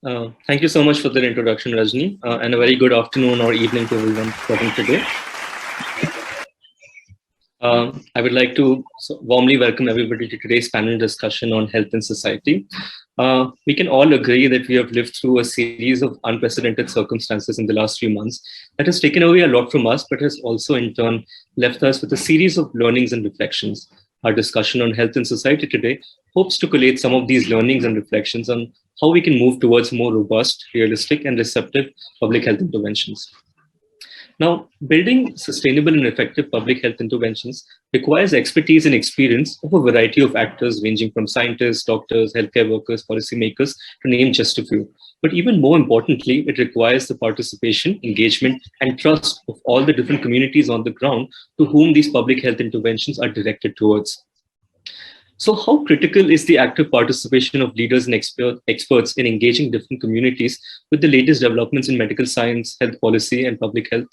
Thank you so much for that introduction, Rajni, and a very good afternoon or evening to everyone watching today. I would like to warmly welcome everybody to today's panel discussion on health and society. We can all agree that we have lived through a series of unprecedented circumstances in the last few months that has taken away a lot from us, but has also in turn left us with a series of learnings and reflections. Our discussion on health and society today hopes to collate some of these learnings and reflections on how we can move towards more robust, realistic, and receptive public health interventions. Now, building sustainable and effective public health interventions requires expertise and experience of a variety of actors ranging from scientists, doctors, healthcare workers, policymakers, to name just a few. But even more importantly, it requires the participation, engagement, and trust of all the different communities on the ground to whom these public health interventions are directed towards. So how critical is the active participation of leaders and experts in engaging different communities with the latest developments in medical science, health policy, and public health?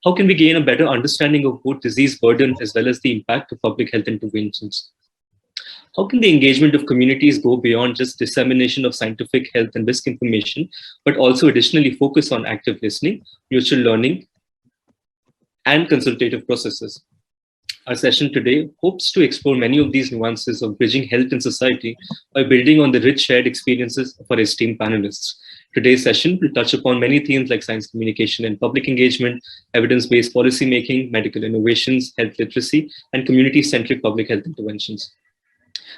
How can we gain a better understanding of both disease burden as well as the impact of public health interventions? How can the engagement of communities go beyond just dissemination of scientific health and risk information, but also additionally focus on active listening, mutual learning, and consultative processes? Our session today hopes to explore many of these nuances of bridging health and society by building on the rich shared experiences of our esteemed panelists. Today's session will touch upon many themes like science communication and public engagement, evidence-based policymaking, medical innovations, health literacy, and community-centric public health interventions.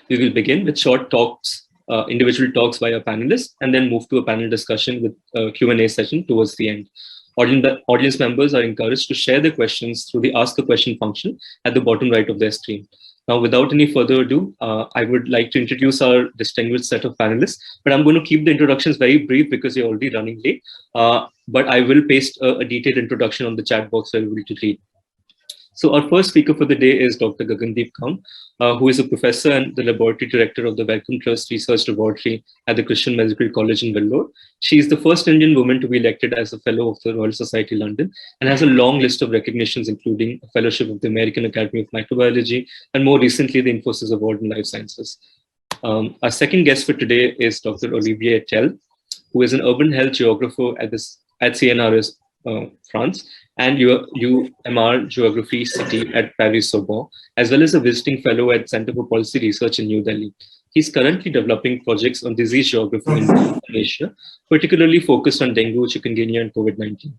We will begin with short talks, individual talks by our panelists, and then move to a panel discussion with a Q&A session towards the end. Audience members are encouraged to share their questions through the Ask a Question function at the bottom right of their screen. Now, without any further ado, I would like to introduce our distinguished set of panelists, but I'm going to keep the introductions very brief because you're already running late, but I will paste a detailed introduction on the chat box for everybody to read. So our first speaker for the day is Dr. Gagandeep Kaur, who is a professor and the laboratory director of the Wellcome Trust Research Laboratory at the Christian Medical College in Vellore. She is the first Indian woman to be elected as a fellow of the Royal Society London and has a long list of recognitions, including a fellowship of the American Academy of Microbiology and more recently the Infosys Award in Life Sciences. Our second guest for today is Dr. Olivier Tell, who is an urban health geographer at CNRS, France, and UMR Geography City at Paris-Sorbonne, as well as a visiting fellow at Center for Policy Research in New Delhi. He's currently developing projects on disease geography in Asia, particularly focused on dengue, chikungunya, and COVID-19.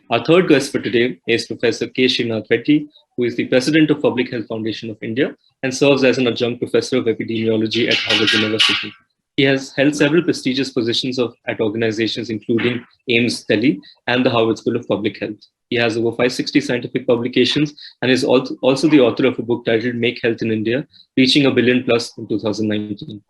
Our third guest for today is Professor K. Sheena Reddy, who is the President of Public Health Foundation of India and serves as an adjunct professor of epidemiology at Harvard University. He has held several prestigious positions at organizations including AIIMS Delhi and the Harvard School of Public Health. He has over 560 scientific publications and is also the author of a book titled Make Health in India, Reaching a Billion Plus in 2019.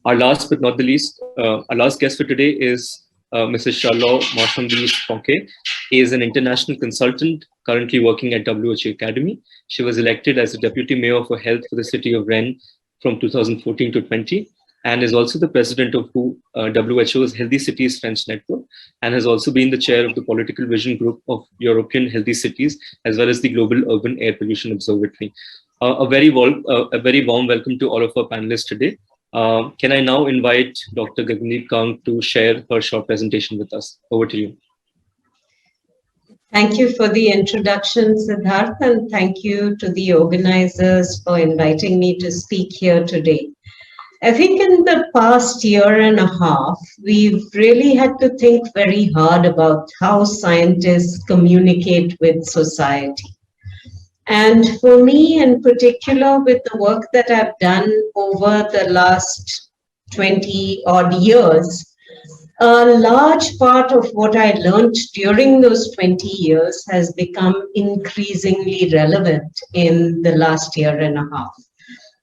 Our last but not the least, our last guest for today is Mrs. Charlotte Marchandise-Fonke. He is an international consultant currently working at WHO Academy. She was elected as the Deputy Mayor for Health for the city of Rennes from 2014 to 20. And is also the president of WHO's Healthy Cities French Network, and has also been the chair of the Political Vision Group of European Healthy Cities, as well as the Global Urban Air Pollution Observatory. A very warm welcome to all of our panelists today. Can I now invite Dr. Gagandeep Kaur to share her short presentation with us? Over to you. Thank you for the introduction, Siddharth, and thank you to the organizers for inviting me to speak here today. I think in the past year and a half, we've really had to think very hard about how scientists communicate with society. And for me in particular, with the work that I've done over the last 20 odd years, a large part of what I learned during those 20 years has become increasingly relevant in the last year and a half.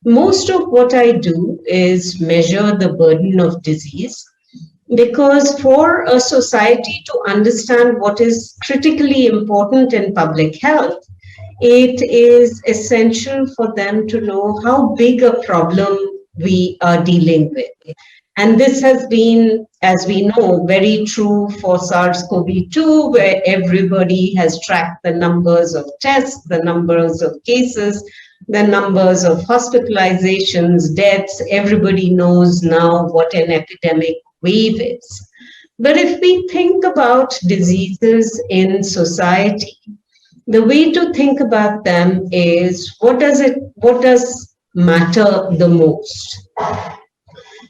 Most of what I do is measure the burden of disease, because for a society to understand what is critically important in public health, it is essential for them to know how big a problem we are dealing with. And this has been, as we know, very true for SARS-CoV-2, where everybody has tracked the numbers of tests, the numbers of cases, the numbers of hospitalizations, deaths. Everybody knows now what an epidemic wave is. But if we think about diseases in society, the way to think about them is what does matter the most?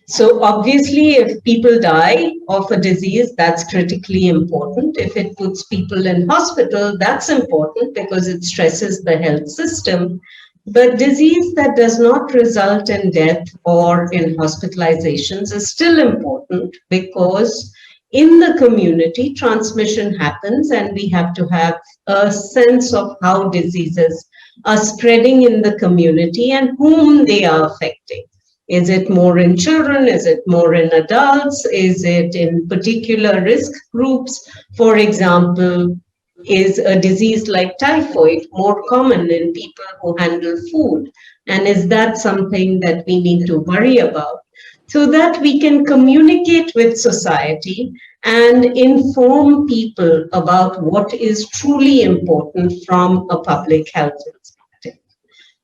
So obviously, if people die of a disease, that's critically important. If it puts people in hospital, that's important because it stresses the health system. But disease that does not result in death or in hospitalizations is still important because in the community, transmission happens, and we have to have a sense of how diseases are spreading in the community and whom they are affecting. Is it more in children? Is it more in adults? Is it in particular risk groups? For example, is a disease like typhoid more common in people who handle food? And is that something that we need to worry about? So that we can communicate with society and inform people about what is truly important from a public health perspective.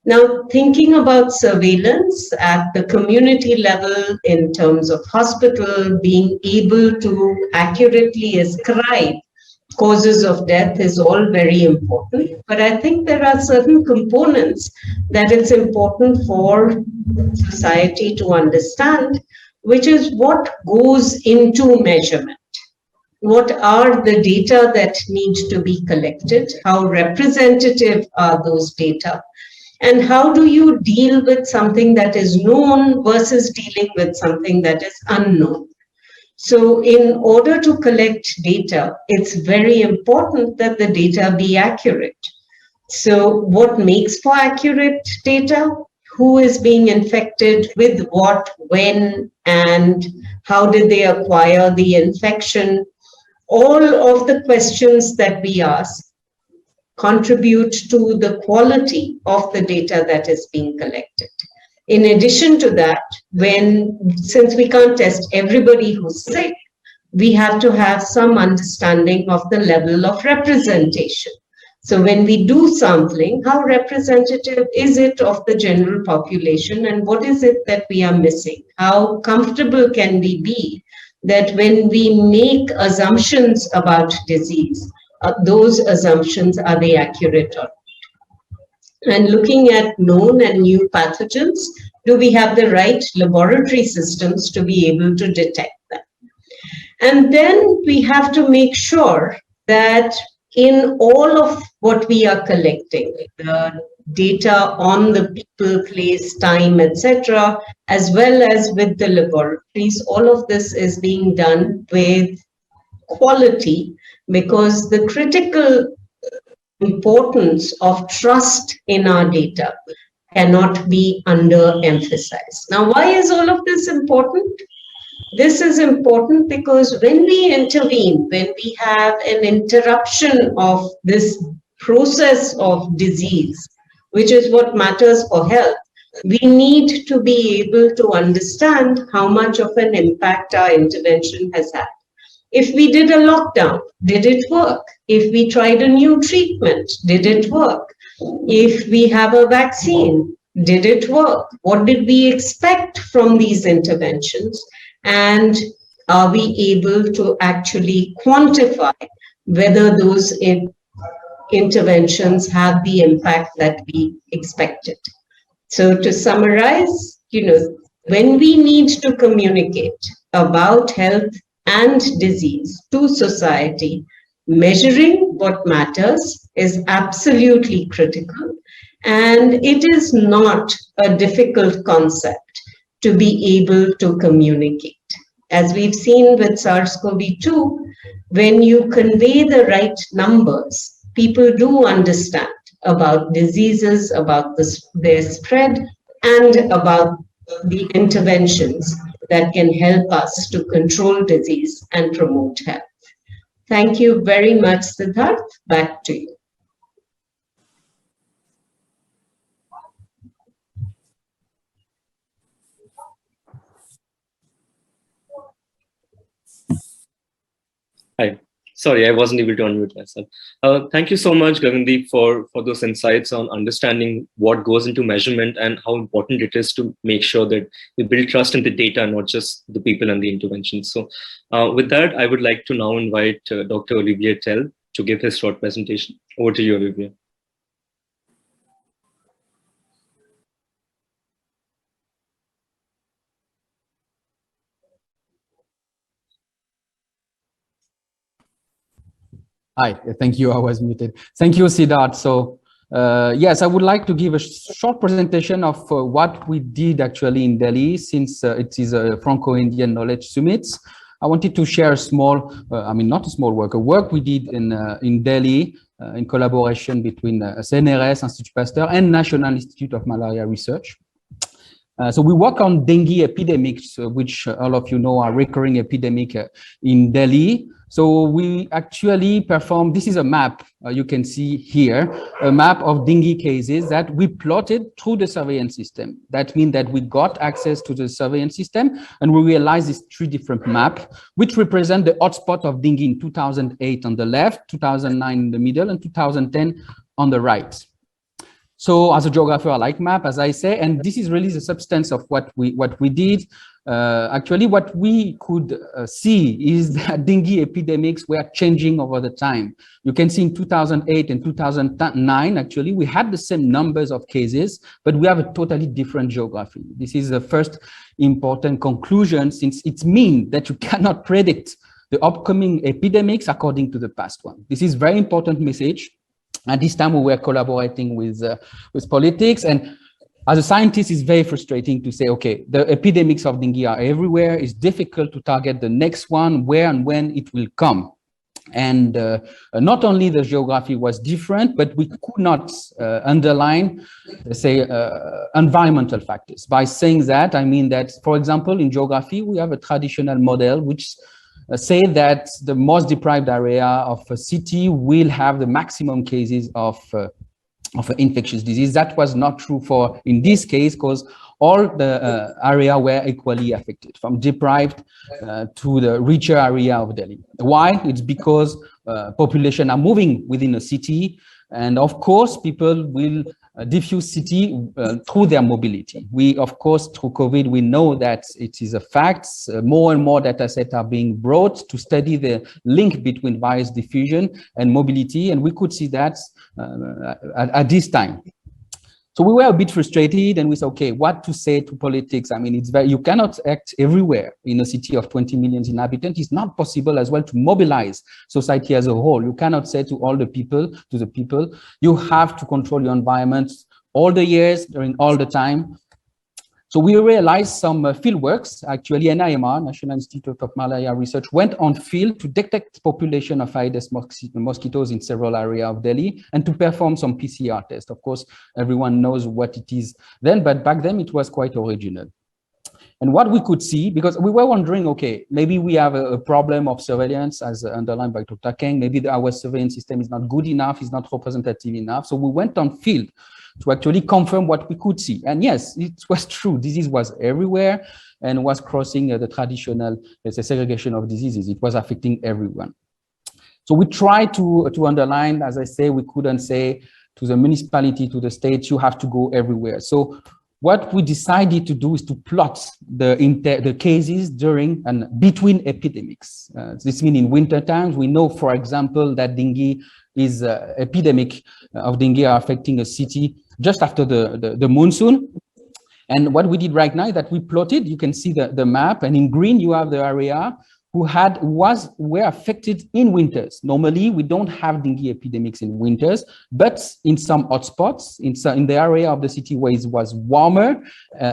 Now, thinking about surveillance at the community level in terms of hospital, being able to accurately ascribe causes of death is all very important. But I think there are certain components that it's important for society to understand, which is what goes into measurement. What are the data that need to be collected? How representative are those data? And how do you deal with something that is known versus dealing with something that is unknown? So in order to collect data, it's very important that the data be accurate. So what makes for accurate data? Who is being infected with what, when, and how did they acquire the infection? All of the questions that we ask contribute to the quality of the data that is being collected. In addition to that, since we can't test everybody who's sick, we have to have some understanding of the level of representation. So when we do sampling, how representative is it of the general population and what is it that we are missing? How comfortable can we be that when we make assumptions about disease, those assumptions, are they accurate or not? And looking at known and new pathogens, do we have the right laboratory systems to be able to detect them? And then we have to make sure that in all of what we are collecting, the data on the people, place, time, etc., as well as with the laboratories, all of this is being done with quality because the critical importance of trust in our data cannot be underemphasized. Now, why is all of this important? This is important because when we intervene, when we have an interruption of this process of disease, which is what matters for health, we need to be able to understand how much of an impact our intervention has had. If we did a lockdown, did it work? If we tried a new treatment, did it work? If we have a vaccine, did it work? What did we expect from these interventions? And are we able to actually quantify whether those interventions have the impact that we expected? So to summarize, when we need to communicate about health and disease to society, measuring what matters is absolutely critical. And it is not a difficult concept to be able to communicate. As we've seen with SARS-CoV-2, when you convey the right numbers, people do understand about diseases, about their spread, and about the interventions that can help us to control disease and promote health. Thank you very much, Siddharth. Back to you. Hi. Sorry, I wasn't able to unmute myself. Thank you so much, Gagandeep, for those insights on understanding what goes into measurement and how important it is to make sure that we build trust in the data, not just the people and the interventions. So with that, I would like to now invite Dr. Olivier Tell to give his short presentation. Over to you, Olivier. Hi, thank you. I was muted. Thank you, Siddharth. So, yes, I would like to give a short presentation of what we did actually in Delhi, since it is a Franco-Indian Knowledge Summit. I wanted to share a small, not a small work, a work we did in Delhi in collaboration between CNRS, Institut Pasteur, and National Institute of Malaria Research. So we work on dengue epidemics, which all of you know are recurring epidemic in Delhi. So we actually performed, this is a map you can see here, a map of dengue cases that we plotted through the surveillance system. That means that we got access to the surveillance system and we realized these three different maps, which represent the hotspot of dengue in 2008 on the left, 2009 in the middle, and 2010 on the right. So as a geographer, I like map, as I say, and this is really the substance of what we did. Actually, what we could see is that dengue epidemics were changing over the time. You can see in 2008 and 2009, actually, we had the same numbers of cases, but we have a totally different geography. This is the first important conclusion, since it means that you cannot predict the upcoming epidemics according to the past one. This is very important message. At this time, we were collaborating with politics, and as a scientist, it's very frustrating to say, okay, the epidemics of dengue are everywhere. It's difficult to target the next one, where and when it will come. And not only the geography was different, but we could not underline, say, environmental factors. By saying that, I mean that, for example, in geography, we have a traditional model which say that the most deprived area of a city will have the maximum cases of infectious disease. That was not true for in this case, because all the area were equally affected, from deprived to the richer area of Delhi. Why? It's because population are moving within a city, and of course people will diffuse city through their mobility. We, of course, through COVID, we know that it is a fact. More and more data sets are being brought to study the link between virus diffusion and mobility, and we could see that at this time. So we were a bit frustrated, and we said, okay, what to say to politics? I mean, it's very, you cannot act everywhere in a city of 20 million inhabitants. It's not possible as well to mobilize society as a whole. You cannot say to all the people, you have to control your environment all the years, during all the time. So we realized some field works. Actually, NIMR, National Institute of Malaria Research, went on field to detect population of Aedes mosquitoes in several areas of Delhi and to perform some PCR tests. Of course, everyone knows what it is then, but back then it was quite original. And what we could see, because we were wondering, okay, maybe we have a problem of surveillance, as underlined by Dr. Kang, maybe our surveillance system is not good enough, is not representative enough. So we went on field to actually confirm what we could see. And yes, it was true. Disease was everywhere and was crossing the traditional, let's say, segregation of diseases. It was affecting everyone. So we tried to underline, as I say, we couldn't say to the municipality, to the state, you have to go everywhere. So what we decided to do is to plot the cases during and between epidemics. This means in winter times, we know, for example, that dengue is epidemic of dengue are affecting a city just after the monsoon. And what we did right now is that we plotted, you can see the map, and in green you have the area were affected in winters. Normally, we don't have dengue epidemics in winters, but in some hotspots, in the area of the city where it was warmer,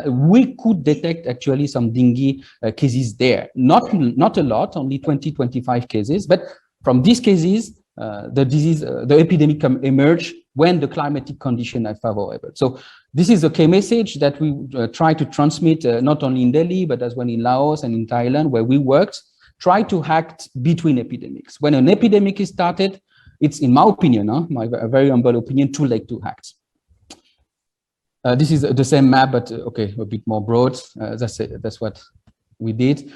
we could detect actually some dengue cases there. Not a lot, only 20, 25 cases, but from these cases, the epidemic emerged when the climatic conditions are favorable. So this is a key message that we try to transmit not only in Delhi, but as well in Laos and in Thailand, where we worked. Try to act between epidemics. When an epidemic is started, it's, in my opinion, my very humble opinion, too late to act. This is the same map, but okay, a bit more broad. That's what we did.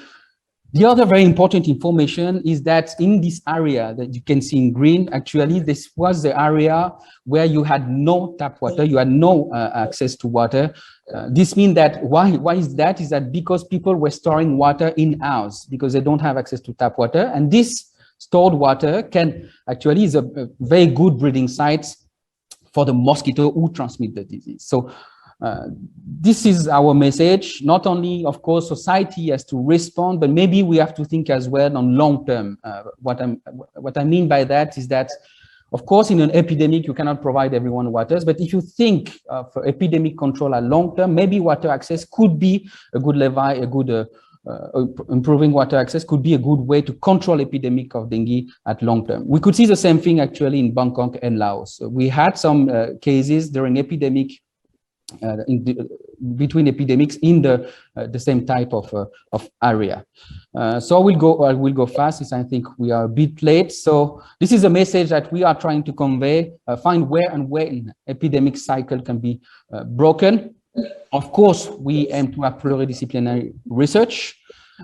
The other very important information is that in this area that you can see in green, actually, this was the area where you had no tap water, you had no access to water. This means that why is that? Is that because people were storing water in-house because they don't have access to tap water, and this stored water can actually is a very good breeding site for the mosquito who transmit the disease. So this is our message. Not only, of course, society has to respond, but maybe we have to think as well on long term. What I mean by that is that, of course, in an epidemic, you cannot provide everyone water, but if you think of epidemic control at long term, maybe water access could be a good levi, a good improving water access could be a good way to control epidemic of dengue at long term. We could see the same thing actually in Bangkok and Laos. We had some cases during epidemic between epidemics in the same type of area. So I will go fast, since I think we are a bit late. So this is a message that we are trying to convey, find where and when epidemic cycle can be broken. Of course, we aim to have pluridisciplinary research.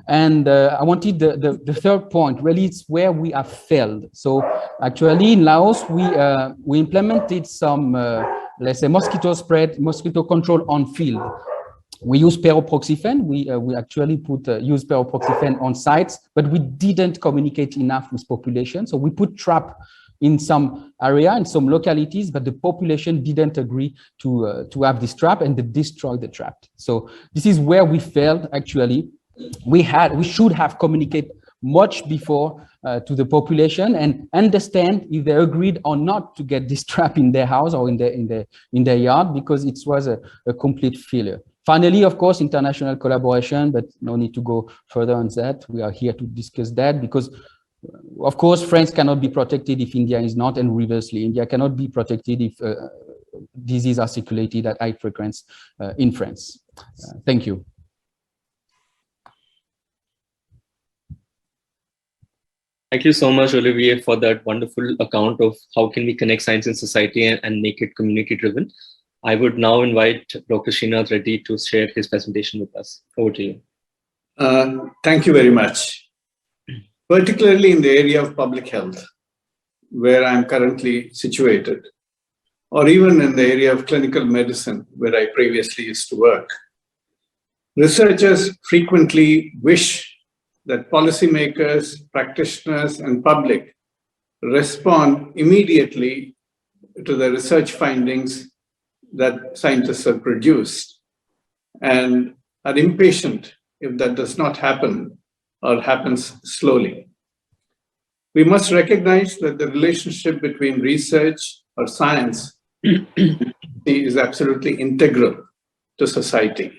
And I wanted the third point, really, it's where we have failed. So actually in Laos, we implemented some, let's say, mosquito control on field. We use pyroproxyfen. We actually use pyroproxyfen on sites, but we didn't communicate enough with population. So we put trap in some area, in some localities, but the population didn't agree to have this trap, and they destroyed the trap. So this is where we failed actually. We should have communicated much before to the population and understand if they agreed or not to get this trap in their house or in their yard, because it was a complete failure. Finally, of course, international collaboration, but no need to go further on that. We are here to discuss that because, of course, France cannot be protected if India is not, and reversely, India cannot be protected if diseases are circulated at high frequency in France. Thank you. Thank you so much, Olivier, for that wonderful account of how can we connect science and society and make it community-driven. I would now invite Dr. Sheena Reddy to share his presentation with us. Over to you. Thank you very much. Particularly in the area of public health, where I'm currently situated, or even in the area of clinical medicine, where I previously used to work, researchers frequently wish that policymakers, practitioners, and public respond immediately to the research findings that scientists have produced, and are impatient if that does not happen or happens slowly. We must recognize that the relationship between research or science is absolutely integral to society.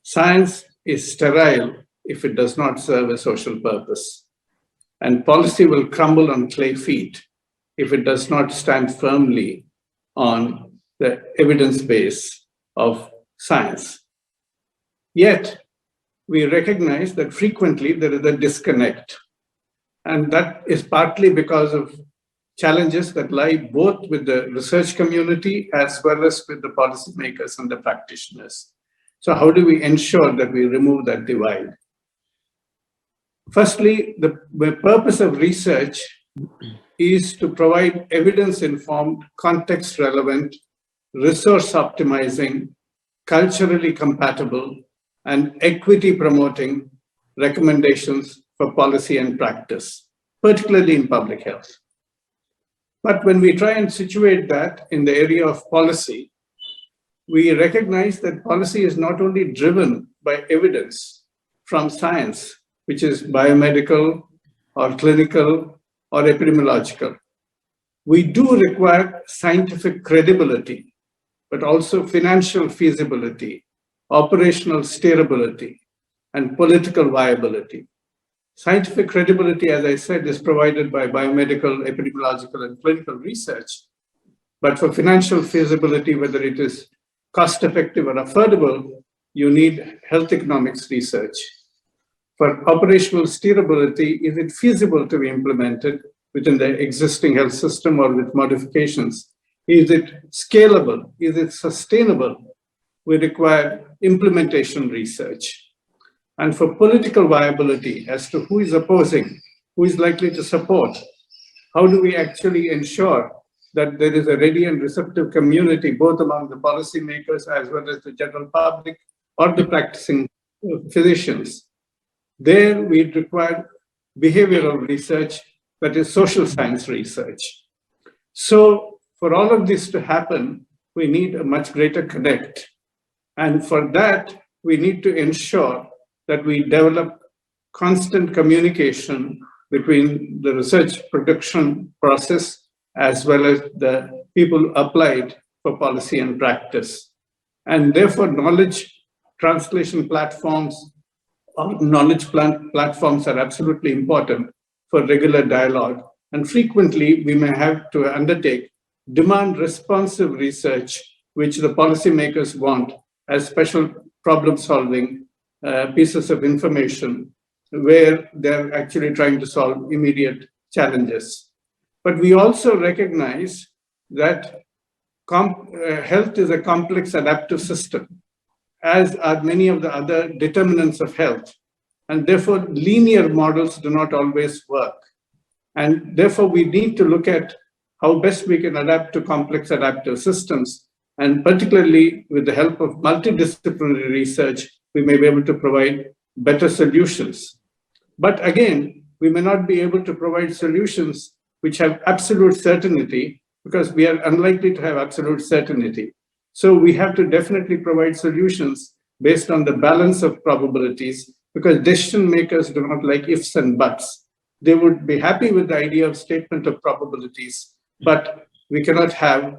Science is sterile if it does not serve a social purpose, and policy will crumble on clay feet if it does not stand firmly on the evidence base of science. Yet, we recognize that frequently there is a disconnect, and that is partly because of challenges that lie both with the research community as well as with the policymakers and the practitioners. So how do we ensure that we remove that divide? Firstly, the purpose of research is to provide evidence-informed, context-relevant, resource-optimizing, culturally compatible, and equity-promoting recommendations for policy and practice, particularly in public health. But when we try and situate that in the area of policy, we recognize that policy is not only driven by evidence from science, which is biomedical or clinical or epidemiological. We do require scientific credibility, but also financial feasibility, operational steerability, and political viability. Scientific credibility, as I said, is provided by biomedical, epidemiological, and clinical research. But for financial feasibility, whether it is cost-effective or affordable, you need health economics research. For operational steerability, is it feasible to be implemented within the existing health system or with modifications? Is it scalable? Is it sustainable? We require implementation research. and for political viability as to who is opposing, who is likely to support. How do we actually ensure that there is a ready and receptive community, both among the policymakers as well as the general public or the practicing physicians? There we require behavioral research, that is social science research. So for all of this to happen, we need a much greater connect. And for that, we need to ensure that we develop constant communication between the research production process as well as the people applied for policy and practice. And therefore, knowledge translation platforms or knowledge platforms are absolutely important for regular dialogue. And frequently, we may have to undertake demand responsive research, which the policymakers want as special problem solving pieces of information where they're actually trying to solve immediate challenges. But we also recognize that health is a complex adaptive system, as are many of the other determinants of health. And therefore, linear models do not always work. And therefore, we need to look at how best we can adapt to complex adaptive systems. And particularly with the help of multidisciplinary research, we may be able to provide better solutions. But again, we may not be able to provide solutions which have absolute certainty, because we are unlikely to have absolute certainty. So we have to definitely provide solutions based on the balance of probabilities, because decision makers do not like ifs and buts. They would be happy with the idea of statement of probabilities, but we cannot have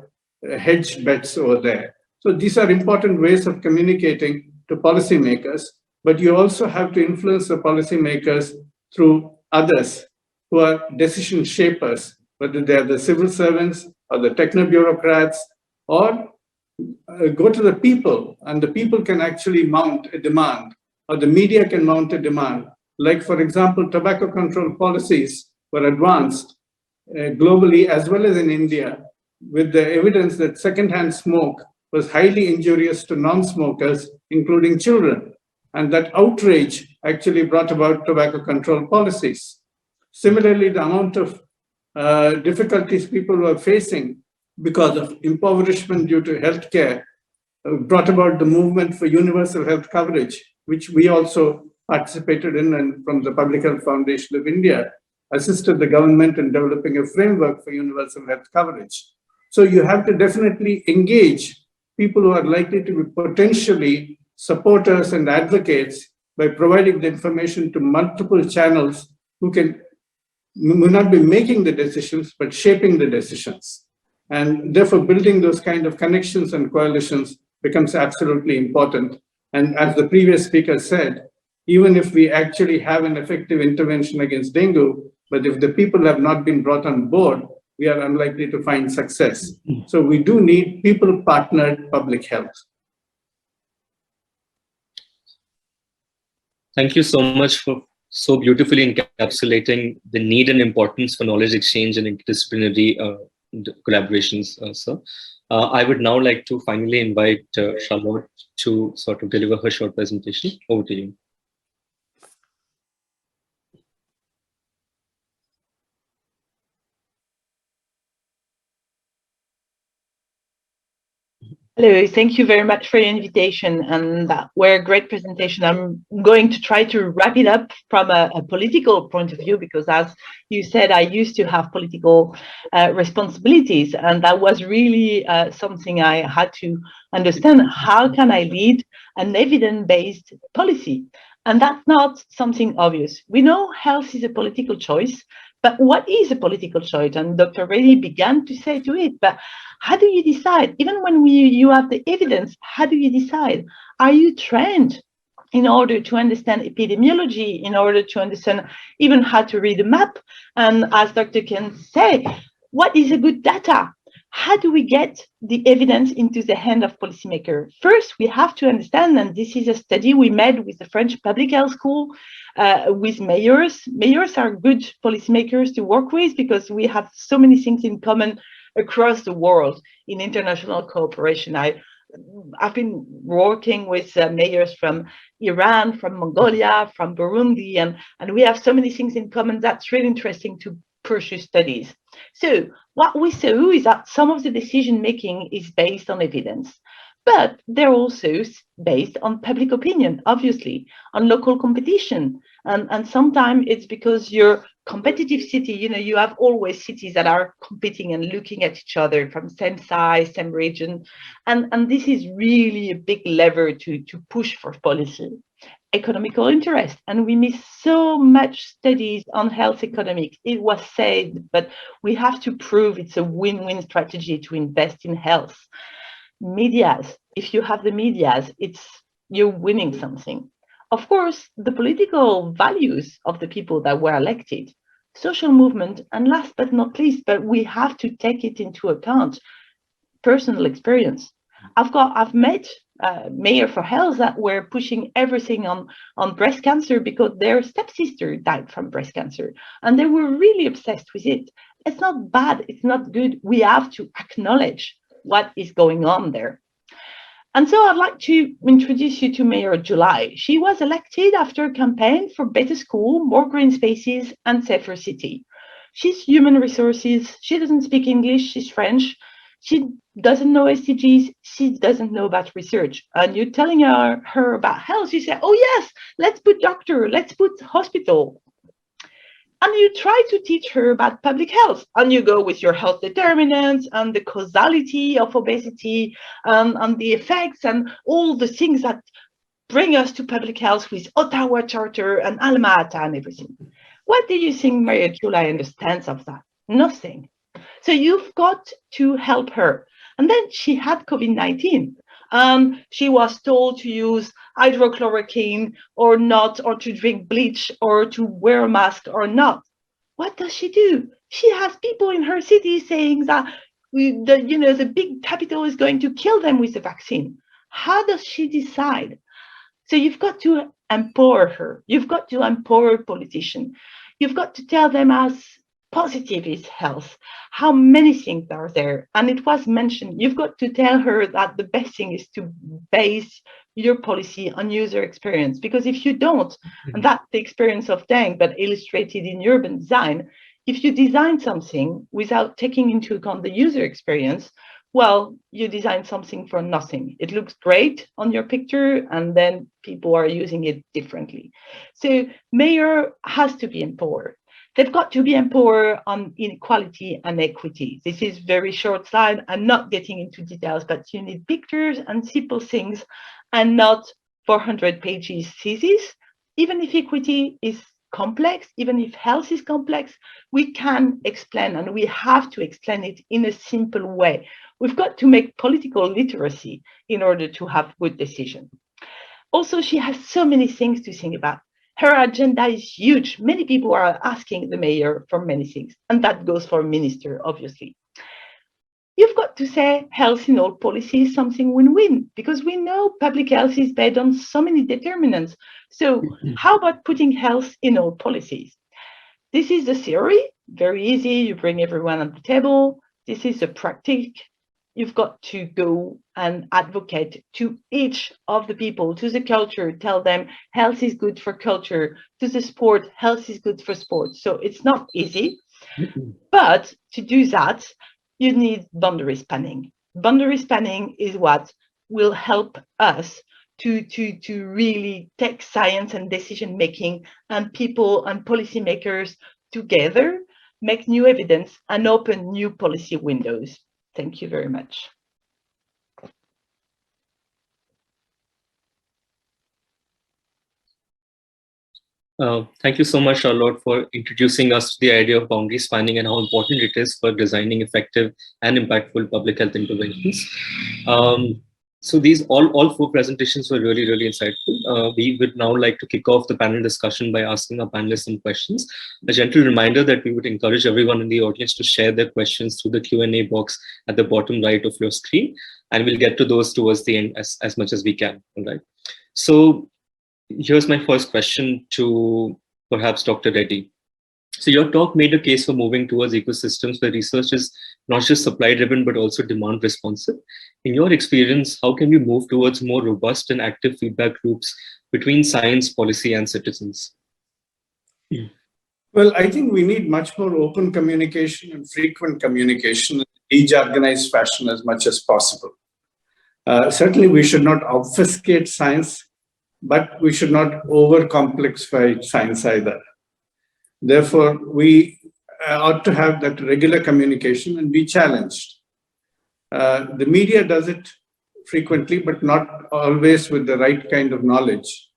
hedged bets over there. So these are important ways of communicating to policymakers, but you also have to influence the policymakers through others who are decision shapers, whether they are the civil servants or the techno-bureaucrats, or go to the people, and the people can actually mount a demand, or the media can mount a demand. Like, for example, tobacco control policies were advanced globally as well as in India, with the evidence that secondhand smoke was highly injurious to non-smokers, including children. And that outrage actually brought about tobacco control policies. Similarly, the amount of difficulties people were facing because of impoverishment due to healthcare brought about the movement for universal health coverage, which we also participated in, and from the Public Health Foundation of India, assisted the government in developing a framework for universal health coverage. So you have to definitely engage people who are likely to be potentially supporters and advocates by providing the information to multiple channels who may not be making the decisions, but shaping the decisions. And therefore, building those kind of connections and coalitions becomes absolutely important. And as the previous speaker said, even if we actually have an effective intervention against dengue, but if the people have not been brought on board, we are unlikely to find success. So we do need people-partnered public health. Thank you so much for so beautifully encapsulating the need and importance for knowledge exchange and interdisciplinary collaborations, sir. I would now like to finally invite Charlotte to sort of deliver her short presentation. Over to you. Hello, thank you very much for your invitation, and that were a great presentation. I'm going to try to wrap it up from a political point of view, because as you said, I used to have political responsibilities, and that was really something I had to understand. How can I lead an evidence-based policy? And that's not something obvious. We know health is a political choice, but what is a political choice? And Dr. Reddy began to say to it, but how do you decide? Even when you have the evidence, how do you decide? Are you trained in order to understand epidemiology, in order to understand even how to read a map? And as Dr. Ken say, what is a good data? How do we get the evidence into the hand of policymakers? First, we have to understand, and this is a study we made with the French Public Health School, with mayors. Mayors are good policymakers to work with because we have so many things in common across the world in international cooperation. I I've been working with mayors from Iran, from Mongolia, from Burundi, and we have so many things in common that's really interesting to pursue studies. So what we saw is that some of the decision making is based on evidence, but they're also based on public opinion, obviously, on local competition. And sometimes it's because you're competitive city, you have always cities that are competing and looking at each other from same size, same region. And this is really a big lever to push for policy. Economical interest. And we miss so much studies on health economics. It was said, but we have to prove it's a win-win strategy to invest in health. Medias. If you have the medias, you're winning something. Of course, the political values of the people that were elected, social movement, and last but not least, but we have to take it into account, personal experience. I've met mayor for health that were pushing everything on breast cancer because their stepsister died from breast cancer, and they were really obsessed with it. It's not bad, it's not good. We have to acknowledge what is going on there. And so I'd like to introduce you to Mayor July. She was elected after a campaign for better school, more green spaces, and safer city. She's human resources. She doesn't speak English. She's French. She doesn't know SDGs. She doesn't know about research. And you're telling her about health. She said, oh, yes, let's put doctor, let's put hospital. And you try to teach her about public health, and you go with your health determinants and the causality of obesity and the effects and all the things that bring us to public health with Ottawa Charter and Alma Ata and everything. What do you think Maria July understands of that? Nothing. So you've got to help her. And then she had COVID-19. She was told to use hydrochloroquine or not, or to drink bleach or to wear a mask or not. What does she do? She has people in her city saying that the big capital is going to kill them with the vaccine. How does she decide? So you've got to empower her. You've got to empower politicians. You've got to tell them as positive is health, how many things are there. And it was mentioned, you've got to tell her that the best thing is to base your policy on user experience. Because if you don't, and that's the experience of Deng, but illustrated in urban design, if you design something without taking into account the user experience, well, you design something for nothing. It looks great on your picture, and then people are using it differently. So mayor has to be empowered. They've got to be empowered on inequality and equity. This is very short slide. I'm not getting into details, but you need pictures and simple things and not 400 pages thesis. Even if equity is complex, even if health is complex, we can explain, and we have to explain it in a simple way. We've got to make political literacy in order to have good decision. Also, she has so many things to think about. Her agenda is huge. Many people are asking the mayor for many things, and that goes for minister, obviously. You've got to say health in all policy is something win-win, because we know public health is based on so many determinants. So how about putting health in all policies? This is the theory, very easy. You bring everyone on the table. This is the practice. You've got to go and advocate to each of the people, to the culture, tell them health is good for culture, to the sport, health is good for sport. So it's not easy, but to do that, you need boundary spanning. Boundary spanning is what will help us to really take science and decision making and people and policymakers together, make new evidence and open new policy windows. Thank you very much. Thank you so much, Charlotte, for introducing us to the idea of boundary spanning and how important it is for designing effective and impactful public health interventions. So these all four presentations were really, really insightful. We would now like to kick off the panel discussion by asking our panelists some questions. A gentle reminder that we would encourage everyone in the audience to share their questions through the Q&A box at the bottom right of your screen, and we'll get to those towards the end as much as we can. All right. So here's my first question to perhaps Dr. Reddy. So your talk made a case for moving towards ecosystems where research is not just supply driven, but also demand responsive. In your experience, how can we move towards more robust and active feedback loops between science, policy, and citizens? Well, I think we need much more open communication and frequent communication in each organized fashion as much as possible. Certainly, we should not obfuscate science, but we should not over-complexify science either. Therefore, we ought to have that regular communication and be challenged. The media does it frequently, but not always with the right kind of knowledge.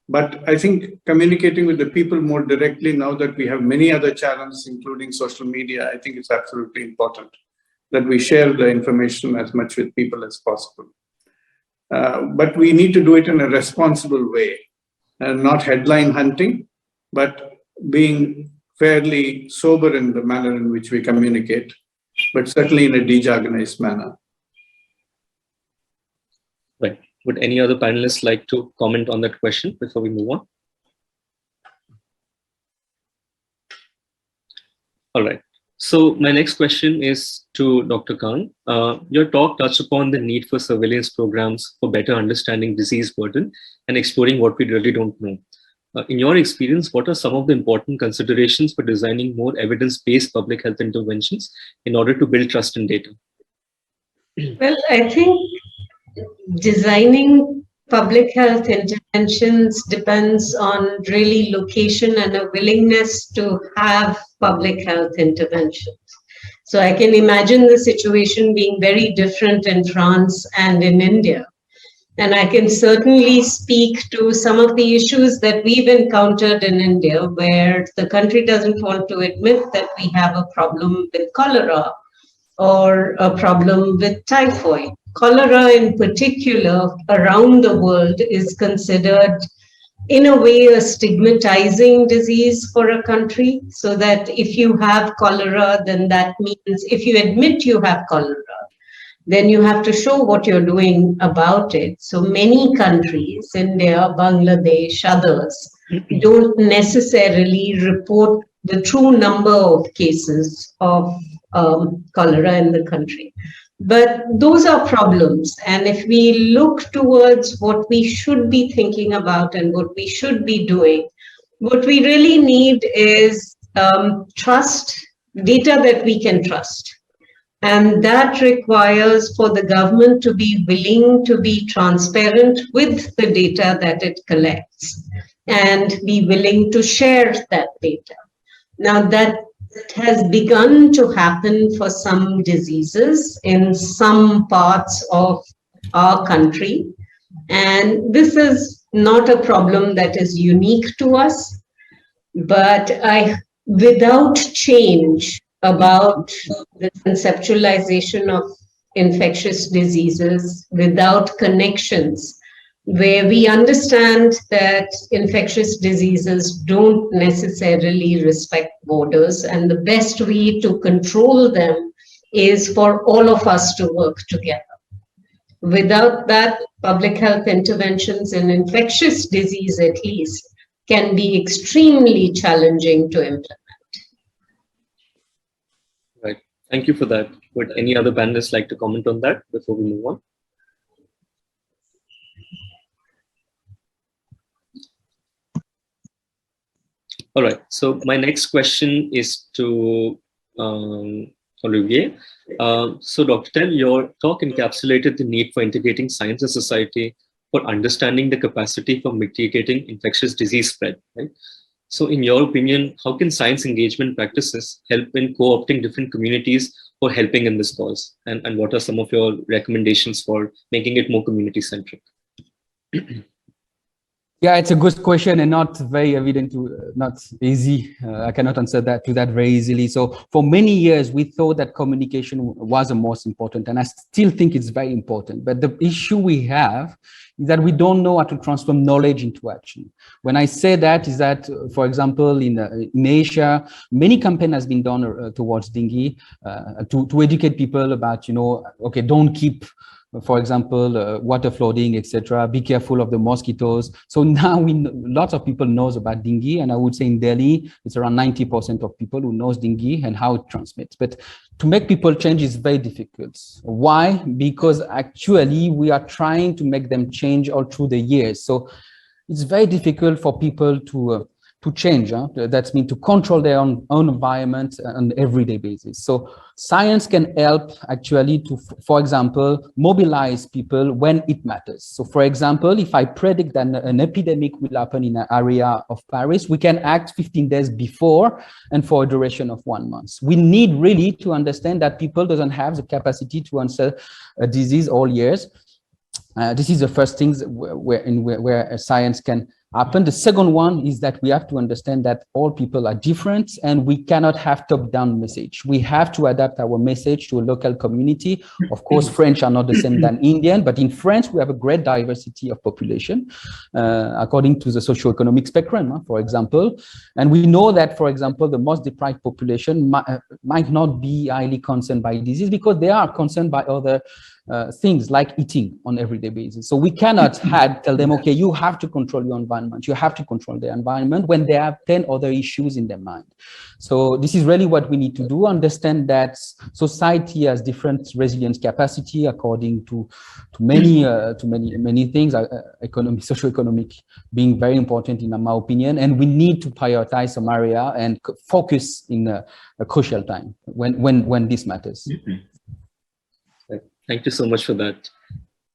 But I think communicating with the people more directly, now that we have many other challenges, including social media, I think it's absolutely important that we share the information as much with people as possible. But we need to do it in a responsible way, and not headline hunting, but being fairly sober in the manner in which we communicate, but certainly in a dejargonized manner. Right. Would any other panelists like to comment on that question before we move on? All right. So my next question is to Dr. Khan. Your talk touched upon the need for surveillance programs for better understanding disease burden and exploring what we really don't know. In your experience, what are some of the important considerations for designing more evidence-based public health interventions in order to build trust in data? Well, I think designing public health interventions depends on really location and a willingness to have public health interventions. So I can imagine the situation being very different in France and in India. And I can certainly speak to some of the issues that we've encountered in India, where the country doesn't want to admit that we have a problem with cholera or a problem with typhoid. Cholera in particular around the world is considered in a way a stigmatizing disease for a country, so that if you have cholera, then that means if you admit you have cholera, then you have to show what you're doing about it. So many countries, India, Bangladesh, others, don't necessarily report the true number of cases of cholera in the country. But those are problems. And if we look towards what we should be thinking about and what we should be doing, what we really need is trust, data that we can trust. And that requires for the government to be willing to be transparent with the data that it collects and be willing to share that data. Now, that has begun to happen for some diseases in some parts of our country. And this is not a problem that is unique to us, but without change about the conceptualization of infectious diseases, without connections, where we understand that infectious diseases don't necessarily respect borders, and the best way to control them is for all of us to work together. Without that, public health interventions in infectious disease, at least, can be extremely challenging to implement. Right. Thank you for that. Would any other panelists like to comment on that before we move on? All right. So my next question is to Olivier. So Dr. Tell, your talk encapsulated the need for integrating science and society for understanding the capacity for mitigating infectious disease spread, right? So in your opinion, how can science engagement practices help in co-opting different communities for helping in this cause? And what are some of your recommendations for making it more community-centric? Yeah, it's a good question and not very evident, not easy. I cannot answer that very easily. So for many years, we thought that communication was the most important, and I still think it's very important. But the issue we have is that we don't know how to transform knowledge into action. When I say that, is that, for example, in Asia, many campaign has been done towards dengue to educate people about, okay, don't keep for example, water flooding, etc. Be careful of the mosquitoes. So now lots of people knows about dengue, and I would say in Delhi, it's around 90% of people who knows dengue and how it transmits. But to make people change is very difficult. Why? Because actually we are trying to make them change all through the years. So it's very difficult for people to change. That means to control their own environment on an everyday basis. So science can help actually to, for example, mobilize people when it matters. So for example, if I predict that an epidemic will happen in an area of Paris, we can act 15 days before and for a duration of 1 month. We need really to understand that people doesn't have the capacity to answer a disease all years. This is the first thing where science can happen. The second one is that we have to understand that all people are different and we cannot have top-down message. We have to adapt our message to a local community. Of course, French are not the same than Indian, but in France, we have a great diversity of population according to the socioeconomic spectrum, for example. And we know that, for example, the most deprived population might not be highly concerned by disease because they are concerned by other things like eating on everyday basis. So we cannot tell them, okay, you have to control your environment. You have to control their environment when they have 10 other issues in their mind. So this is really what we need to do, understand that society has different resilience capacity according to many things, socioeconomic being very important in my opinion, and we need to prioritize some area and focus in a crucial time when this matters. Thank you so much for that.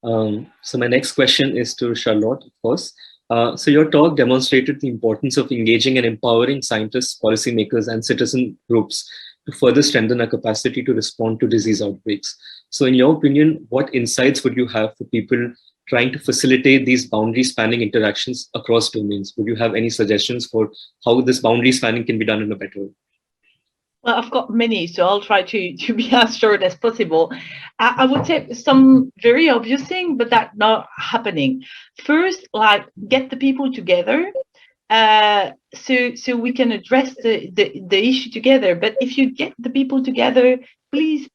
So my next question is to Charlotte, of course. So your talk demonstrated the importance of engaging and empowering scientists, policymakers, and citizen groups to further strengthen our capacity to respond to disease outbreaks. So in your opinion, what insights would you have for people trying to facilitate these boundary spanning interactions across domains? Would you have any suggestions for how this boundary spanning can be done in a better way? Well, I've got many, so I'll try to be as short as possible. I would say some very obvious thing, but that's not happening. First, like get the people together, so we can address the issue together. But if you get the people together, please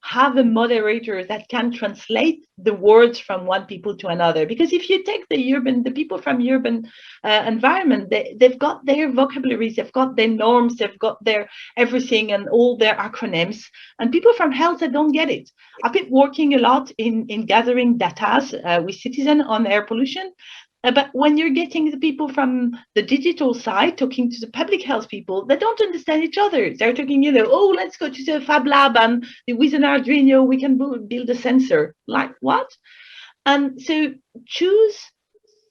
have a moderator that can translate the words from one people to another. Because if you take the people from urban environment, they've got their vocabularies, they've got their norms, they've got their everything and all their acronyms. And people from health, they don't get it. I've been working a lot in gathering data with citizens on air pollution. But when you're getting the people from the digital side, talking to the public health people, they don't understand each other. They're talking, oh, let's go to the Fab Lab and with an Arduino, we can build a sensor. Like what? And so choose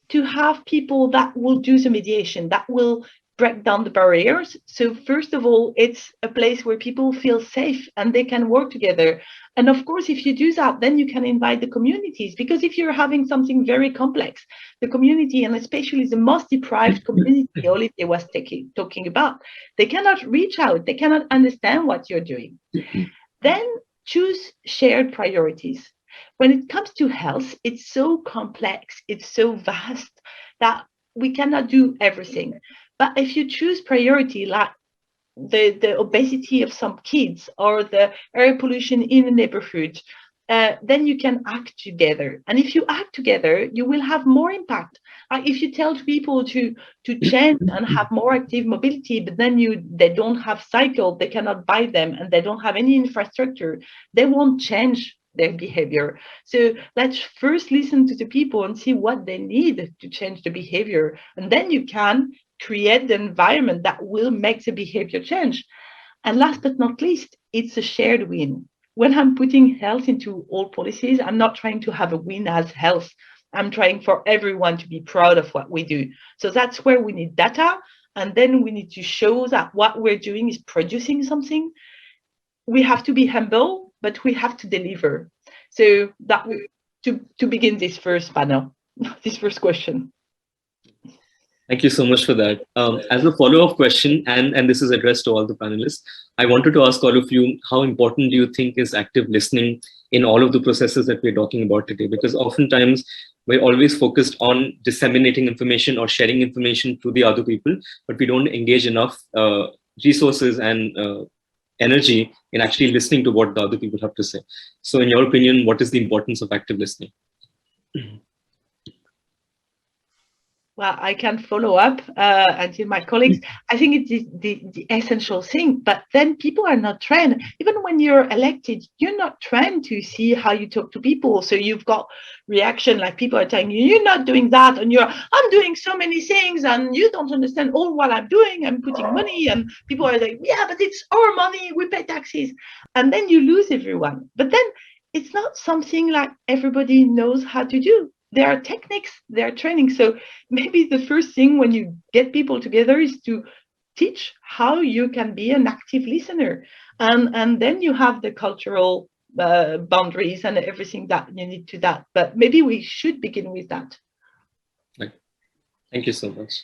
to have people that will do the mediation, that will break down the barriers. So first of all, it's a place where people feel safe and they can work together. And of course, if you do that, then you can invite the communities, because if you're having something very complex, the community, and especially the most deprived community Olivier was talking about, they cannot reach out, they cannot understand what you're doing. Then choose shared priorities. When it comes to health, it's so complex, it's so vast that we cannot do everything. But if you choose priority, like the obesity of some kids or the air pollution in the neighborhood, then you can act together. And if you act together, you will have more impact. If you tell people to change and have more active mobility, but then they don't have cycle, they cannot buy them, and they don't have any infrastructure, they won't change their behavior. So let's first listen to the people and see what they need to change the behavior. And then you can create the environment that will make the behavior change. And last but not least, it's a shared win. When I'm putting health into all policies, I'm not trying to have a win as health. I'm trying for everyone to be proud of what we do. So that's where we need data. And then we need to show that what we're doing is producing something. We have to be humble, but we have to deliver. So that to begin this first panel, this first question. Thank you so much for that. As a follow-up question, and this is addressed to all the panelists, I wanted to ask all of you, how important do you think is active listening in all of the processes that we're talking about today? Because oftentimes we're always focused on disseminating information or sharing information to the other people, but we don't engage enough resources and energy in actually listening to what the other people have to say. So in your opinion, what is the importance of active listening? Well, I can follow up until my colleagues. I think it's the essential thing, but then people are not trained. Even when you're elected, you're not trained to see how you talk to people. So you've got reaction like people are telling you, you're not doing that, and I'm doing so many things, and you don't understand all what I'm doing. I'm putting money, and people are like, yeah, but it's our money. We pay taxes, and then you lose everyone. But then it's not something like everybody knows how to do. There are techniques, there are training. So maybe the first thing when you get people together is to teach how you can be an active listener. And then you have the cultural boundaries and everything that you need to that. But maybe we should begin with that. Right. Thank you so much.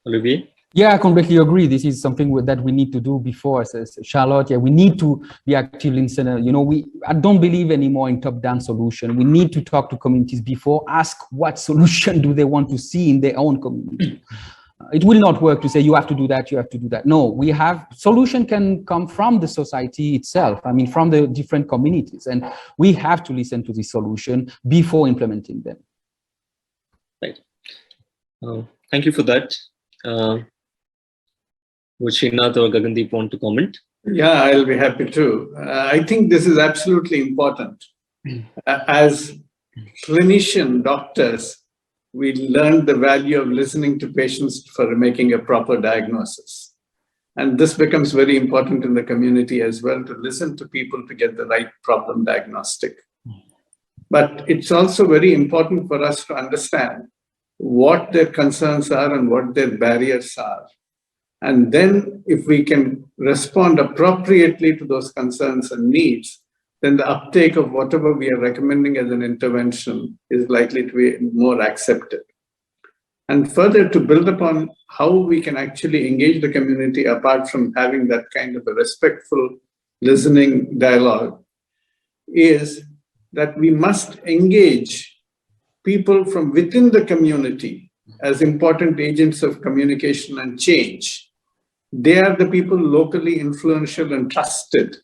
Olivier? Yeah, I completely agree. This is something that we need to do before, as Charlotte. Yeah, we need to be active listener. You know, I don't believe anymore in top-down solution. We need to talk to communities before, ask what solution do they want to see in their own community. It will not work to say you have to do that, you have to do that. No, we have solution can come from the society itself. I mean, from the different communities, and we have to listen to the solution before implementing them. Right. Thank you for that. Would Sheena or Gagandeep want to comment? Yeah, I'll be happy to. I think this is absolutely important. As clinician doctors, we learned the value of listening to patients for making a proper diagnosis. And this becomes very important in the community as well, to listen to people to get the right problem diagnostic. But it's also very important for us to understand what their concerns are and what their barriers are. And then if we can respond appropriately to those concerns and needs, then the uptake of whatever we are recommending as an intervention is likely to be more accepted. And further, to build upon how we can actually engage the community apart from having that kind of a respectful listening dialogue, is that we must engage people from within the community as important agents of communication and change. They are the people locally influential and trusted.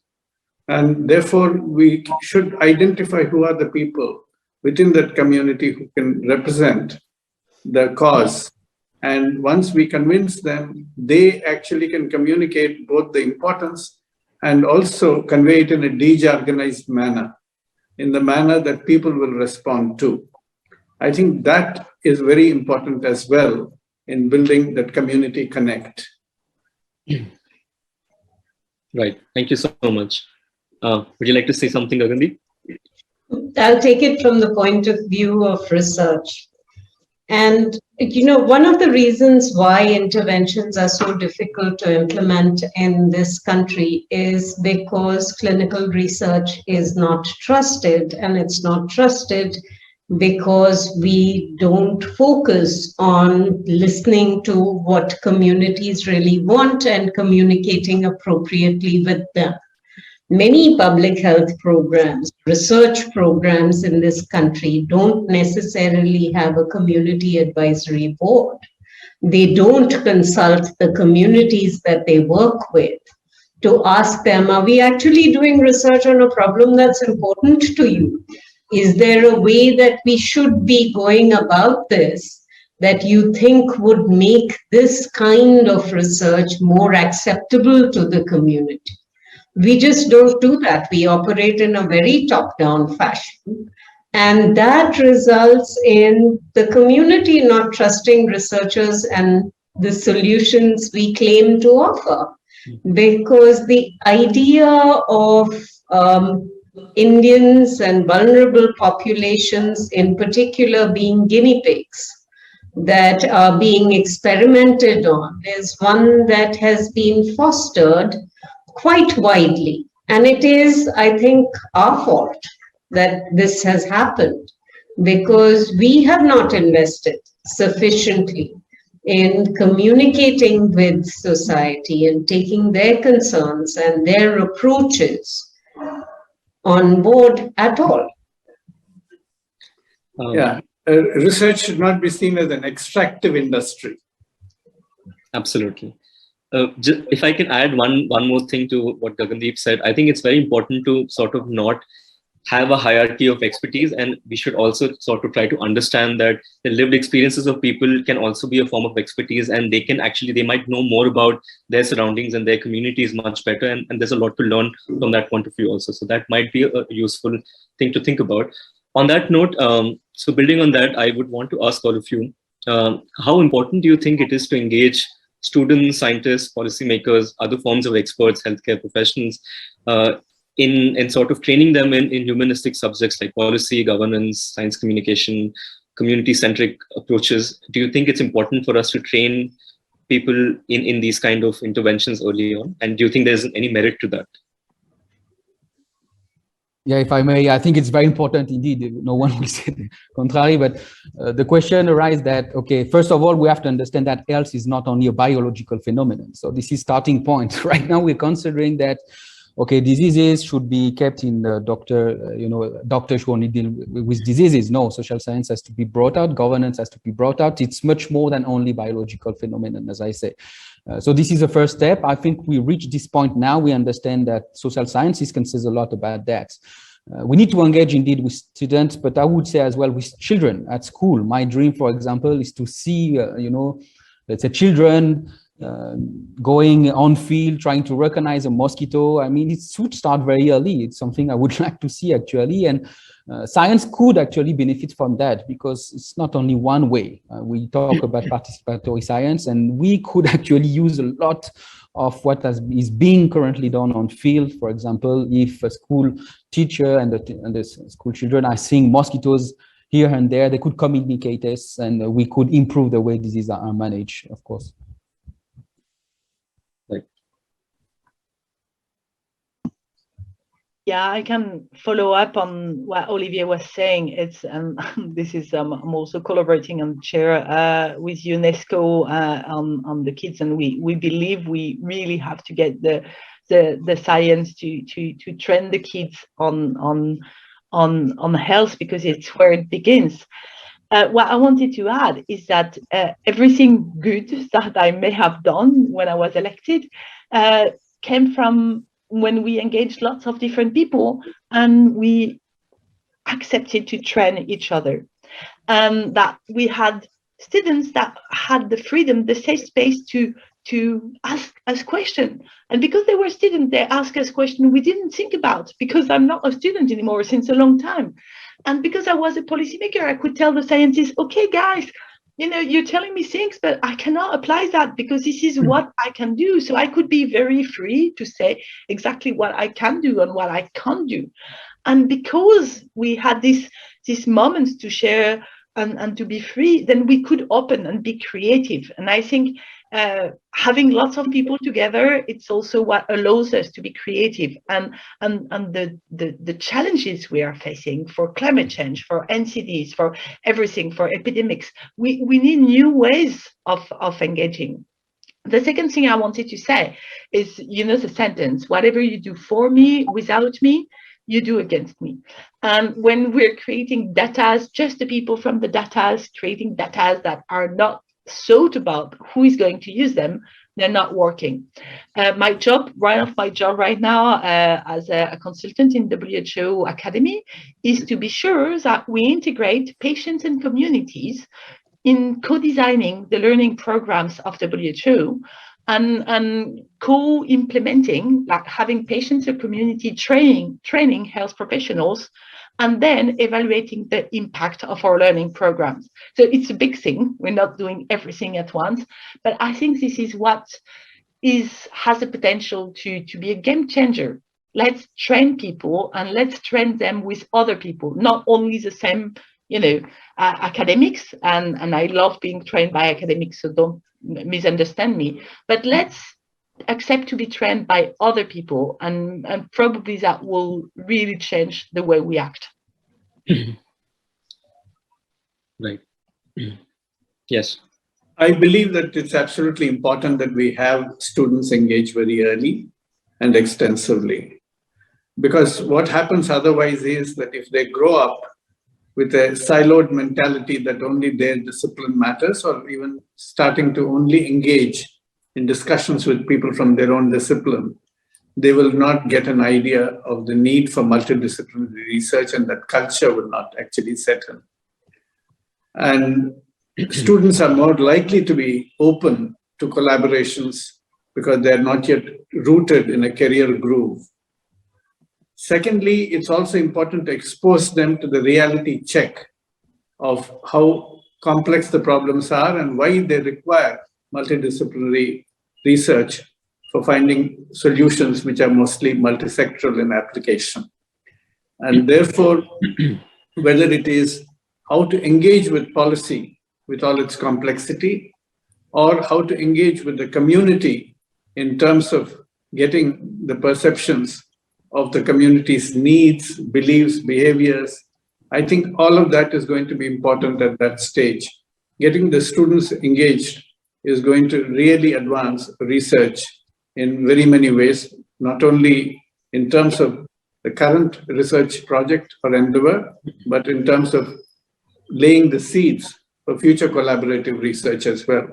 And therefore, we should identify who are the people within that community who can represent the cause. And once we convince them, they actually can communicate both the importance and also convey it in a dejargonized manner, in the manner that people will respond to. I think that is very important as well in building that community connect. Right. Thank you so much. Would you like to say something, Gagandeep? I'll take it from the point of view of research. And, you know, one of the reasons why interventions are so difficult to implement in this country is because clinical research is not trusted, and it's not trusted because we don't focus on listening to what communities really want and communicating appropriately with them. Many public health programs, research programs in this country don't necessarily have a community advisory board. They don't consult the communities that they work with to ask them, are we actually doing research on a problem that's important to you? Is there a way that we should be going about this that you think would make this kind of research more acceptable to the community? We just don't do that. We operate in a very top-down fashion. And that results in the community not trusting researchers and the solutions we claim to offer. Because the idea of Indians and vulnerable populations in particular being guinea pigs that are being experimented on is one that has been fostered quite widely. And it is, I think, our fault that this has happened because we have not invested sufficiently in communicating with society and taking their concerns and their approaches on board at all. Research should not be seen as an extractive industry. Absolutely. If I can add one more thing to what Gagandeep said, I think it's very important to sort of not have a hierarchy of expertise, and we should also sort of try to understand that the lived experiences of people can also be a form of expertise, and they might know more about their surroundings and their communities much better, and there's a lot to learn from that point of view also. So that might be a useful thing to think about. On that note, so building on that, I would want to ask all of you, how important do you think it is to engage students, scientists, policymakers, other forms of experts, healthcare professionals, in sort of training them in humanistic subjects like policy, governance, science communication, community-centric approaches? Do you think it's important for us to train people in these kind of interventions early on? And do you think there's any merit to that? Yeah, if I may, I think it's very important indeed. No one will say the contrary, but the question arises that, okay, first of all, we have to understand that health is not only a biological phenomenon. So this is starting point. Right now, we're considering that, okay, diseases should be kept in the doctors who only deal with diseases. No, social science has to be brought out, governance has to be brought out. It's much more than only biological phenomenon, as I say. So this is the first step. I think we reached this point now. We understand that social sciences can say a lot about that. We need to engage indeed with students, but I would say as well with children at school. My dream, for example, is to see, let's say children going on field, trying to recognize a mosquito. I mean, it should start very early. It's something I would like to see actually. And science could actually benefit from that, because it's not only one way. We talk about participatory science, and we could actually use a lot of what is being currently done on field. For example, if a school teacher and the school children are seeing mosquitoes here and there, they could communicate us, and we could improve the way diseases are managed, of course. Yeah, I can follow up on what Olivier was saying. It's this is I'm also collaborating on the chair with UNESCO on the kids, and we believe we really have to get the science to train the kids on health, because it's where it begins. What I wanted to add is that everything good that I may have done when I was elected came from when we engaged lots of different people and we accepted to train each other. And that we had students that had the freedom, the safe space to ask us questions. And because they were students, they asked us questions we didn't think about, because I'm not a student anymore since a long time. And because I was a policymaker, I could tell the scientists, okay, guys, you're telling me things, but I cannot apply that because this is what I can do. So I could be very free to say exactly what I can do and what I can't do. And because we had these moments to share and to be free, then we could open and be creative. And I think having lots of people together, it's also what allows us to be creative. And the challenges we are facing for climate change, for NCDs, for everything, for epidemics, we need new ways of engaging. The second thing I wanted to say is, the sentence, whatever you do for me, without me, you do against me. And when we're creating data, just the people from the data, creating data that are not thought about who is going to use them, they're not working. My job right now as a consultant in WHO Academy is to be sure that we integrate patients and communities in co-designing the learning programs of WHO and co-implementing, like having patients and community training health professionals, and then evaluating the impact of our learning programs. So it's a big thing. We're not doing everything at once, but I think this is what has the potential to be a game changer. Let's train people and let's train them with other people, not only the same, academics. And I love being trained by academics, so don't misunderstand me. But let's accept to be trained by other people, and probably that will really change the way we act. Right. Yes. I believe that it's absolutely important that we have students engage very early and extensively, because what happens otherwise is that if they grow up with a siloed mentality that only their discipline matters, or even starting to only engage in discussions with people from their own discipline, they will not get an idea of the need for multidisciplinary research, and that culture will not actually set in. And students are more likely to be open to collaborations because they're not yet rooted in a career groove. Secondly, it's also important to expose them to the reality check of how complex the problems are and why they require multidisciplinary research for finding solutions which are mostly multisectoral in application. And therefore, whether it is how to engage with policy with all its complexity, or how to engage with the community in terms of getting the perceptions of the community's needs, beliefs, behaviors, I think all of that is going to be important at that stage. Getting the students engaged is going to really advance research in very many ways, not only in terms of the current research project or endeavor, but in terms of laying the seeds for future collaborative research as well.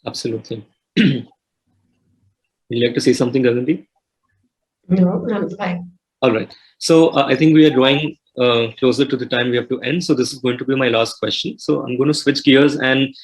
Absolutely. Would you like to say something, Gagandeep? No, I'm fine. All right. So I think we are drawing closer to the time we have to end. So this is going to be my last question. So I'm going to switch gears and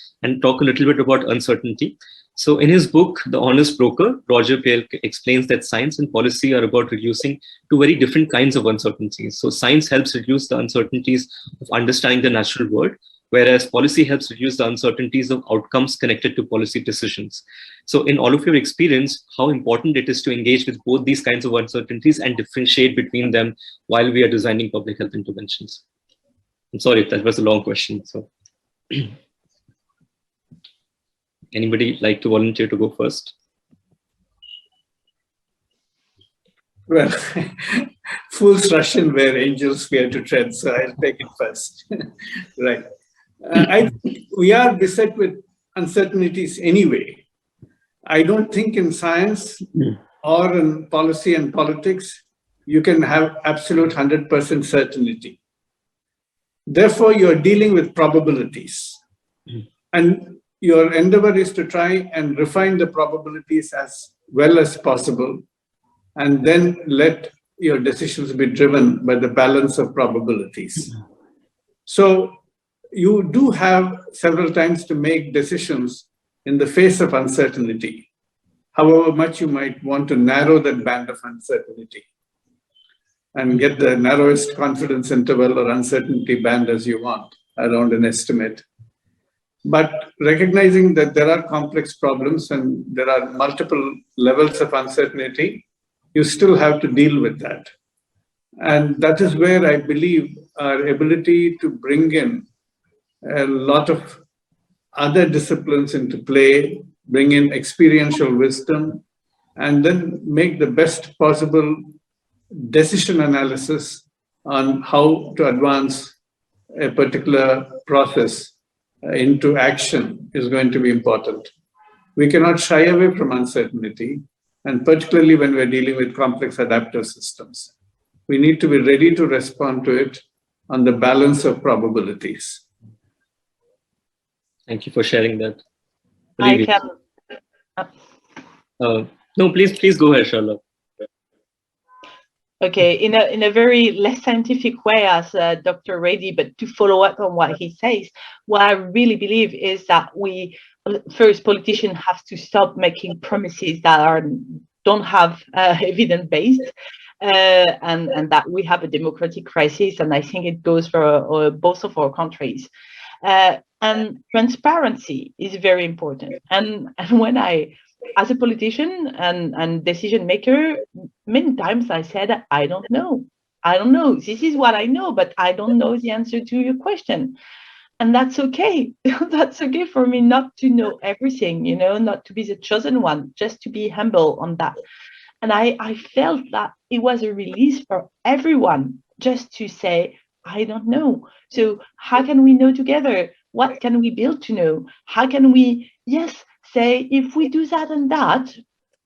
talk a little bit about uncertainty. So in his book, The Honest Broker, Roger Pale explains that science and policy are about reducing two very different kinds of uncertainties. So science helps reduce the uncertainties of understanding the natural world, whereas policy helps reduce the uncertainties of outcomes connected to policy decisions. So in all of your experience, how important it is to engage with both these kinds of uncertainties and differentiate between them while we are designing public health interventions? I'm sorry if that was a long question. So anybody like to volunteer to go first? Well, fools rush in where angels fear to tread, so I'll take it first. Right. I think we are beset with uncertainties anyway. I don't think in science or in policy and politics, you can have absolute 100% certainty. Therefore, you're dealing with probabilities. And your endeavor is to try and refine the probabilities as well as possible, and then let your decisions be driven by the balance of probabilities. So you do have several times to make decisions in the face of uncertainty, however much you might want to narrow that band of uncertainty and get the narrowest confidence interval or uncertainty band as you want around an estimate. But recognizing that there are complex problems and there are multiple levels of uncertainty, you still have to deal with that. And that is where I believe our ability to bring in a lot of other disciplines into play, bring in experiential wisdom, and then make the best possible decision analysis on how to advance a particular process into action is going to be important. We cannot shy away from uncertainty, and particularly when we're dealing with complex adaptive systems. We need to be ready to respond to it on the balance of probabilities. Thank you for sharing that. I can. No, please go ahead, Charlotte. Okay, in a very less scientific way as Dr. Reddy, but to follow up on what he says, what I really believe is that first, politicians have to stop making promises that don't have evidence-based, and that we have a democratic crisis, and I think it goes for both of our countries. And transparency is very important. And when as a politician and decision maker, many times I said, I don't know. This is what I know, but I don't know the answer to your question. And that's okay. That's okay for me not to know everything, not to be the chosen one, just to be humble on that. And I felt that it was a release for everyone just to say, I don't know. So how can we know together? What can we build to know? How can we, say, if we do that and that,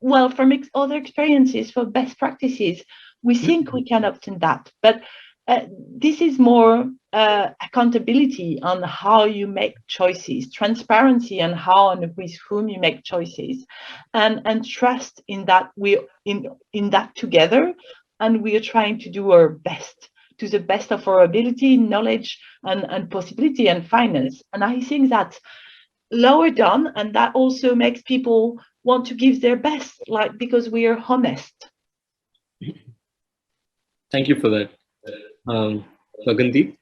well, from other experiences, for best practices, we think we can obtain that. But this is more accountability on how you make choices, transparency on how and with whom you make choices, and trust in that we in that together, and we are trying to do our best, to the best of our ability, knowledge, and possibility and finance. And I think that's lower down, and that also makes people want to give their best, like, because we are honest. Thank you for that. Gagandeep?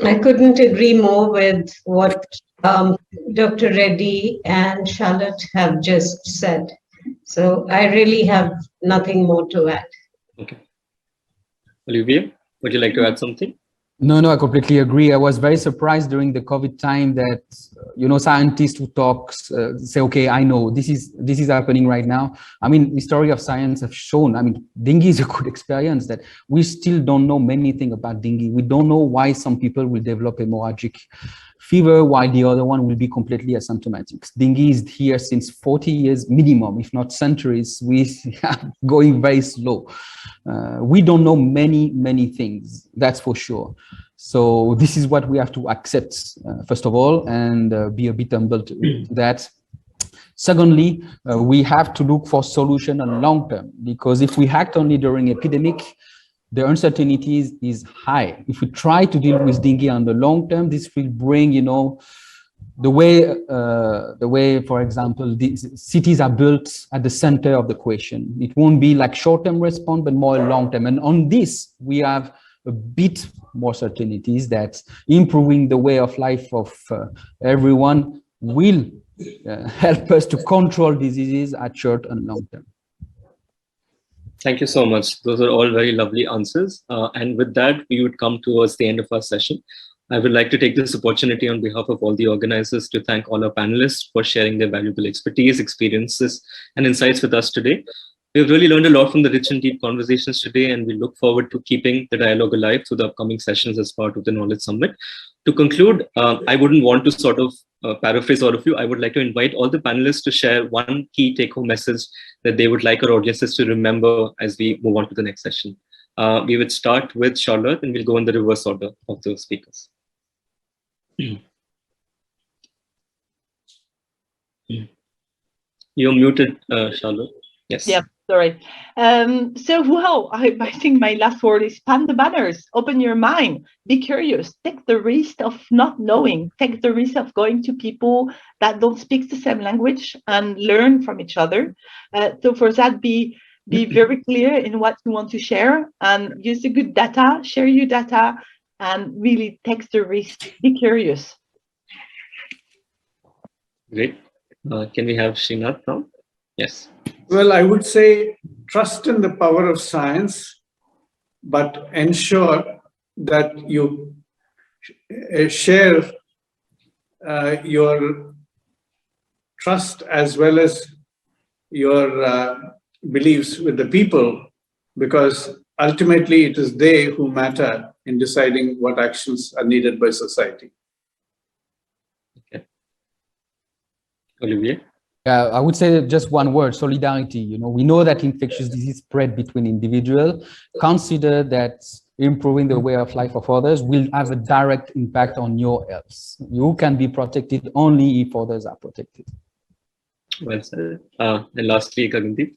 I couldn't agree more with what Dr. Reddy and Charlotte have just said. So I really have nothing more to add. Okay. Olivier, would you like to add something? No, I completely agree. I was very surprised during the COVID time that, scientists who talk say, okay, I know this is happening right now. I mean, the story of science have shown, I mean, dengue is a good experience that we still don't know many things about dengue. We don't know why some people will develop hemorrhagic fever while the other one will be completely asymptomatic. Dengue is here since 40 years minimum, if not centuries. We are going very slow. We don't know many things, that's for sure. So this is what we have to accept, first of all, and be a bit humble to that. Secondly, we have to look for solution on long term, because if we act only during epidemic, the uncertainty is high. If we try to deal with dengue on the long term, this will bring, the way, for example, these cities are built at the center of the question. It won't be like short-term response, but more long-term. And on this, we have a bit more certainties that improving the way of life of everyone will help us to control diseases at short and long term. Thank you so much. Those are all very lovely answers. And with that, we would come towards the end of our session. I would like to take this opportunity on behalf of all the organizers to thank all our panelists for sharing their valuable expertise, experiences, and insights with us today. We've really learned a lot from the rich and deep conversations today, and we look forward to keeping the dialogue alive through the upcoming sessions as part of the Knowledge Summit. To conclude, I wouldn't want to sort of paraphrase all of you. I would like to invite all the panelists to share one key take-home message that they would like our audiences to remember as we move on to the next session. We would start with Charlotte, and we'll go in the reverse order of the speakers. You're muted, Charlotte. Yes. Yeah, sorry. Well, I think my last word is span the banners, open your mind, be curious, take the risk of not knowing, take the risk of going to people that don't speak the same language and learn from each other. So for that, be very clear in what you want to share and use the good data, share your data, and really take the risk, be curious. Great. Can we have Sheena now? Yes. Well, I would say trust in the power of science, but ensure that you share your trust as well as your beliefs with the people, because ultimately it is they who matter in deciding what actions are needed by society. Okay. Olivier? I would say just one word: solidarity. We know that infectious disease spread between individuals. Consider that improving the way of life of others will have a direct impact on your health. You can be protected only if others are protected. Well said. And lastly, Gagandeep.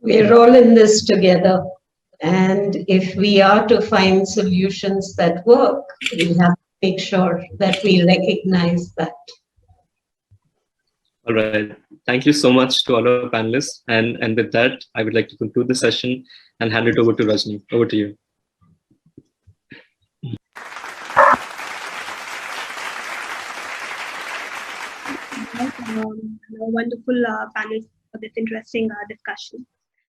We're all in this together. And if we are to find solutions that work, we have to make sure that we recognize that. All right. Thank you so much to all our panelists. And with that, I would like to conclude the session and hand it over to Rajni. Over to you. Wonderful panel for this interesting discussion.